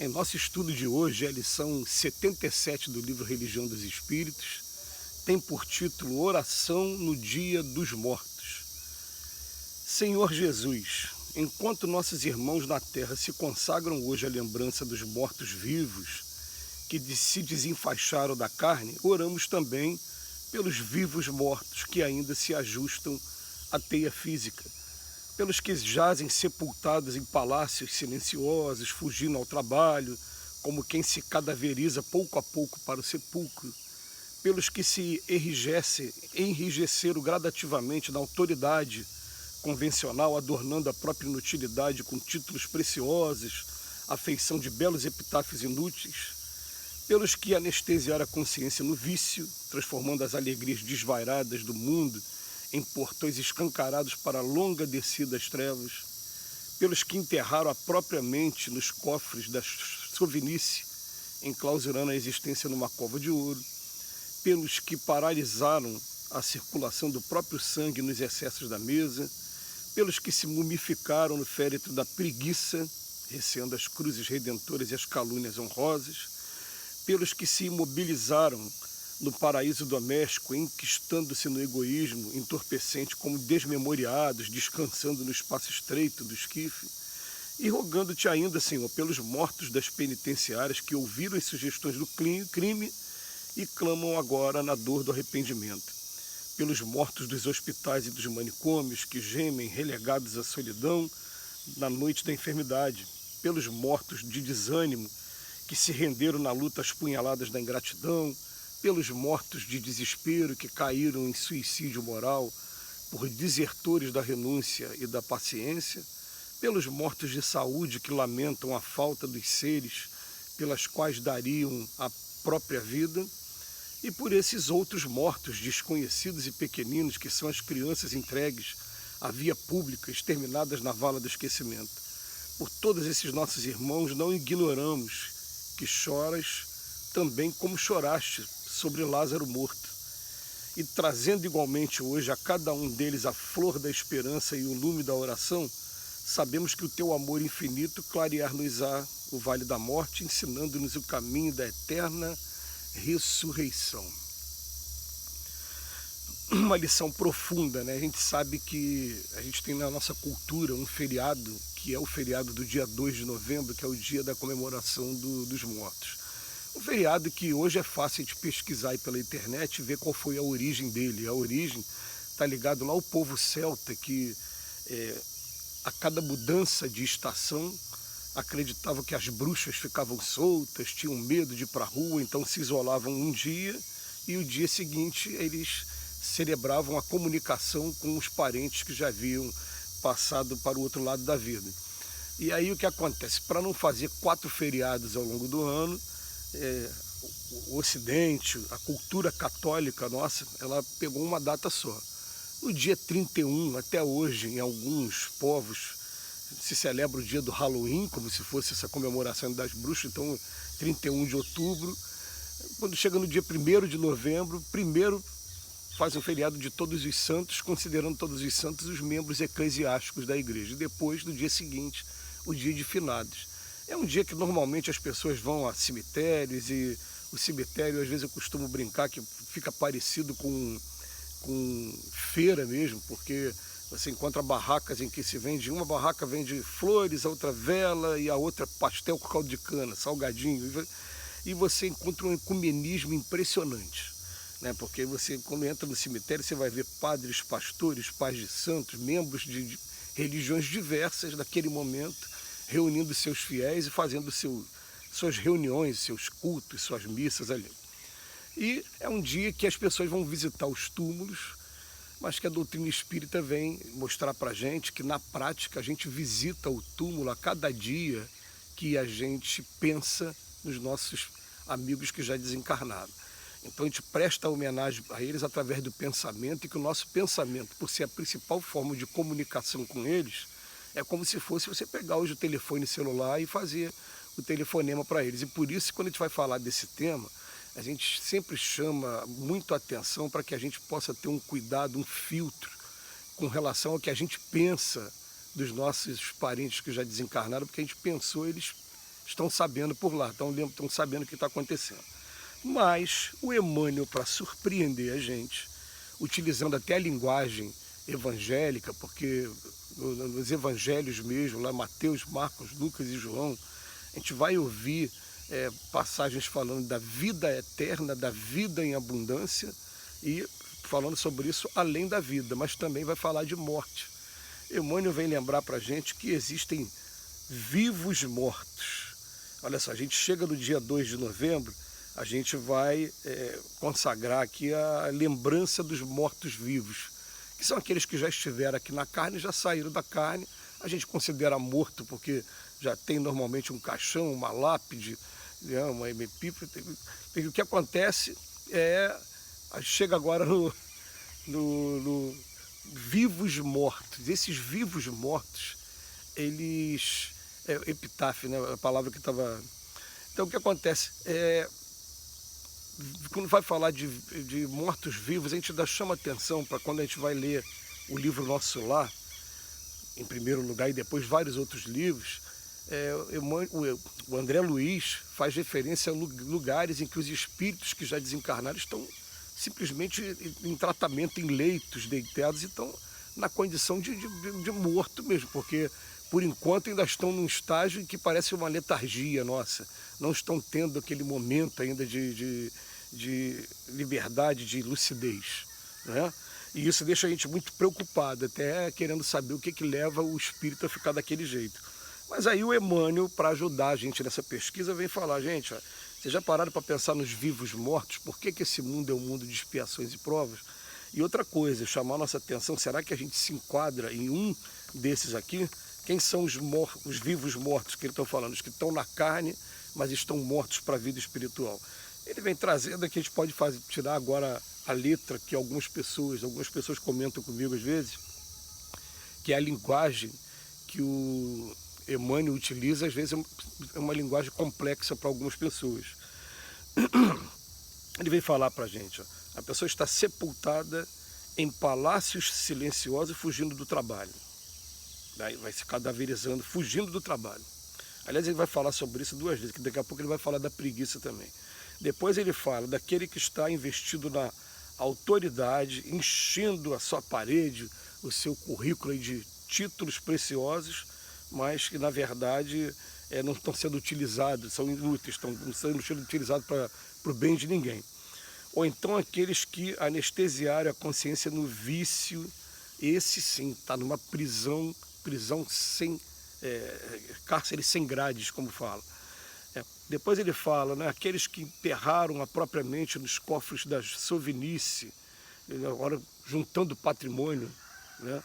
Em nosso estudo de hoje, a lição 77 do livro Religião dos Espíritos tem por título Oração no Dia dos Mortos. Senhor Jesus, enquanto nossos irmãos na terra se consagram hoje à lembrança dos mortos-vivos que se desenfaixaram da carne, oramos também pelos vivos mortos que ainda se ajustam à teia física, pelos que jazem sepultados em palácios silenciosos, fugindo ao trabalho, como quem se cadaveriza pouco a pouco para o sepulcro, pelos que se enrijeceram gradativamente na autoridade convencional, adornando a própria inutilidade com títulos preciosos, à feição de belos epitáfios inúteis, pelos que anestesiaram a consciência no vício, transformando as alegrias desvairadas do mundo em portões escancarados para a longa descida às trevas, pelos que enterraram a própria mente nos cofres da sovinice, enclausurando a existência numa cova de ouro, pelos que paralisaram a circulação do próprio sangue nos excessos da mesa, pelos que se mumificaram no féretro da preguiça, receando as cruzes redentoras e as calúnias honrosas, pelos que se imobilizaram no paraíso doméstico, enquistando-se no egoísmo entorpecente como desmemoriados, descansando no espaço estreito do esquife, e rogando-te ainda, Senhor, pelos mortos das penitenciárias que ouviram as sugestões do crime e clamam agora na dor do arrependimento, pelos mortos dos hospitais e dos manicômios que gemem relegados à solidão na noite da enfermidade, pelos mortos de desânimo que se renderam na luta às punhaladas da ingratidão, pelos mortos de desespero que caíram em suicídio moral por desertores da renúncia e da paciência, pelos mortos de saúde que lamentam a falta dos seres pelas quais dariam a própria vida, e por esses outros mortos desconhecidos e pequeninos que são as crianças entregues à via pública, exterminadas na vala do esquecimento. Por todos esses nossos irmãos não ignoramos que choras também como choraste sobre Lázaro morto, e trazendo igualmente hoje a cada um deles a flor da esperança e o lume da oração, sabemos que o teu amor infinito clarear-nos-á o vale da morte, ensinando-nos o caminho da eterna ressurreição. Uma lição profunda, né? A gente sabe que a gente tem na nossa cultura um feriado, que é o feriado do dia 2 de novembro, que é o dia da comemoração dos mortos. Um feriado que hoje é fácil de pesquisar aí pela internet e ver qual foi a origem dele. A origem está ligado lá ao povo celta, que a cada mudança de estação acreditavam que as bruxas ficavam soltas, tinham medo de ir para a rua, então se isolavam um dia e o dia seguinte eles celebravam a comunicação com os parentes que já haviam passado para o outro lado da vida. E aí o que acontece? Para não fazer 4 feriados ao longo do ano, o Ocidente, a cultura católica nossa, ela pegou uma data só. No dia 31, até hoje, em alguns povos, se celebra o dia do Halloween, como se fosse essa comemoração das bruxas, então 31 de outubro. Quando chega no dia 1º de novembro, primeiro faz um feriado de Todos os Santos, considerando Todos os Santos os membros eclesiásticos da igreja. E depois, no dia seguinte, o dia de finados. É um dia que normalmente as pessoas vão a cemitérios, e o cemitério, às vezes eu costumo brincar que fica parecido com feira mesmo, porque você encontra barracas em que se vende, uma barraca vende flores, a outra vela e a outra pastel com caldo de cana, salgadinho, e você encontra um ecumenismo impressionante, né? Porque você, quando entra no cemitério, você vai ver padres, pastores, pais de santos, membros de religiões diversas naquele momento, reunindo seus fiéis e fazendo suas reuniões, seus cultos, suas missas ali. E é um dia que as pessoas vão visitar os túmulos, mas que a doutrina espírita vem mostrar para a gente que, na prática, a gente visita o túmulo a cada dia que a gente pensa nos nossos amigos que já desencarnaram. Então a gente presta homenagem a eles através do pensamento, e que o nosso pensamento, por ser a principal forma de comunicação com eles, é como se fosse você pegar hoje o telefone celular e fazer o telefonema para eles. E por isso, quando a gente vai falar desse tema, a gente sempre chama muito a atenção para que a gente possa ter um cuidado, um filtro com relação ao que a gente pensa dos nossos parentes que já desencarnaram, porque a gente pensou, eles estão sabendo por lá, estão sabendo o que está acontecendo. Mas o Emmanuel, para surpreender a gente, utilizando até a linguagem evangélica, porque nos evangelhos mesmo, lá Mateus, Marcos, Lucas e João, a gente vai ouvir passagens falando da vida eterna, da vida em abundância e falando sobre isso além da vida, mas também vai falar de morte. Emmanuel vem lembrar para a gente que existem vivos mortos. Olha só, a gente chega no dia 2 de novembro, a gente vai consagrar aqui a lembrança dos mortos-vivos, que são aqueles que já estiveram aqui na carne, já saíram da carne. A gente considera morto porque já tem normalmente um caixão, uma lápide, uma epífita. O que acontece chega agora no vivos mortos. Esses vivos mortos, eles... epitáfio, né? A palavra que estava... Então o que acontece? Quando vai falar de mortos-vivos, a gente ainda chama atenção para quando a gente vai ler o livro Nosso Lar, em primeiro lugar, e depois vários outros livros, o André Luiz faz referência a lugares em que os espíritos que já desencarnaram estão simplesmente em tratamento, em leitos, deitados, e estão na condição de morto mesmo, porque por enquanto ainda estão num estágio em que parece uma letargia nossa, não estão tendo aquele momento ainda de liberdade, de lucidez, né? E isso deixa a gente muito preocupado, até querendo saber o que leva o espírito a ficar daquele jeito. Mas aí o Emmanuel, para ajudar a gente nessa pesquisa, vem falar, gente, ó, vocês já pararam para pensar nos vivos mortos? Por que esse mundo é um mundo de expiações e provas? E outra coisa, chamar a nossa atenção, será que a gente se enquadra em um desses aqui? Quem são os vivos mortos que ele está falando? Os que estão na carne, mas estão mortos para a vida espiritual. Ele vem trazendo que a gente pode tirar agora a letra que algumas pessoas comentam comigo às vezes, que é a linguagem que o Emmanuel utiliza, às vezes é uma linguagem complexa para algumas pessoas. Ele vem falar para a gente, ó, a pessoa está sepultada em palácios silenciosos fugindo do trabalho. Daí vai se cadaverizando, fugindo do trabalho. Aliás, ele vai falar sobre isso duas vezes, que daqui a pouco ele vai falar da preguiça também. Depois ele fala daquele que está investido na autoridade, enchendo a sua parede, o seu currículo de títulos preciosos, mas que na verdade não estão sendo utilizados, são inúteis, estão sendo utilizados para o bem de ninguém. Ou então aqueles que anestesiaram a consciência no vício, esse sim está numa prisão sem cárcere sem grades, como fala. Depois ele fala, né, aqueles que enterraram a própria mente nos cofres da sovinice, agora juntando patrimônio, né?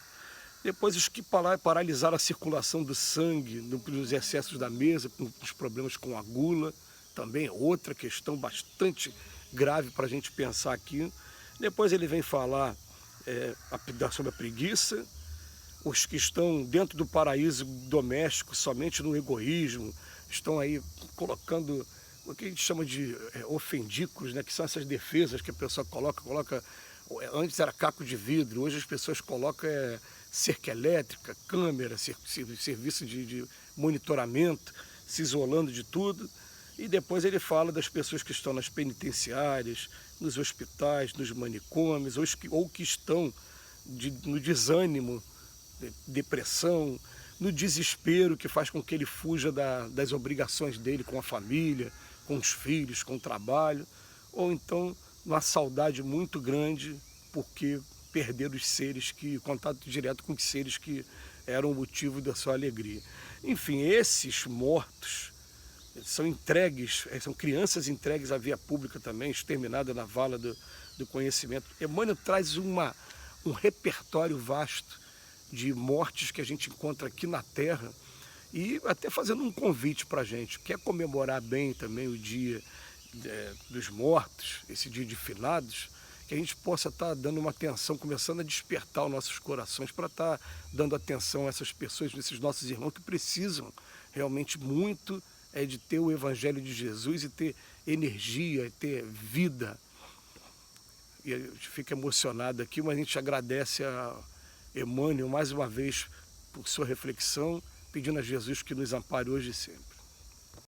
Depois os que paralisaram a circulação do sangue nos excessos da mesa, com os problemas com a gula, também é outra questão bastante grave para a gente pensar aqui. Depois ele vem falar sobre a preguiça, os que estão dentro do paraíso doméstico somente no egoísmo, estão aí colocando o que a gente chama de ofendículos, né, que são essas defesas que a pessoa coloca, antes era caco de vidro, hoje as pessoas colocam cerca elétrica, câmera, serviço de monitoramento, se isolando de tudo. E depois ele fala das pessoas que estão nas penitenciárias, nos hospitais, nos manicômios, ou que estão no desânimo, depressão, no desespero que faz com que ele fuja das obrigações dele com a família, com os filhos, com o trabalho, ou então uma saudade muito grande porque perderam os seres contato direto com os seres que eram o motivo da sua alegria. Enfim, esses mortos são entregues, são crianças entregues à via pública também, exterminadas na vala do conhecimento. Emmanuel traz um repertório vasto de mortes que a gente encontra aqui na Terra, e até fazendo um convite para a gente, quer comemorar bem também o dia dos mortos, esse dia de finados, que a gente possa estar dando uma atenção, começando a despertar os nossos corações para estar dando atenção a essas pessoas, esses nossos irmãos que precisam realmente muito de ter o Evangelho de Jesus e ter energia, ter vida. E a gente fica emocionado aqui, mas a gente agradece a Emmanuel mais uma vez por sua reflexão, pedindo a Jesus que nos ampare hoje e sempre.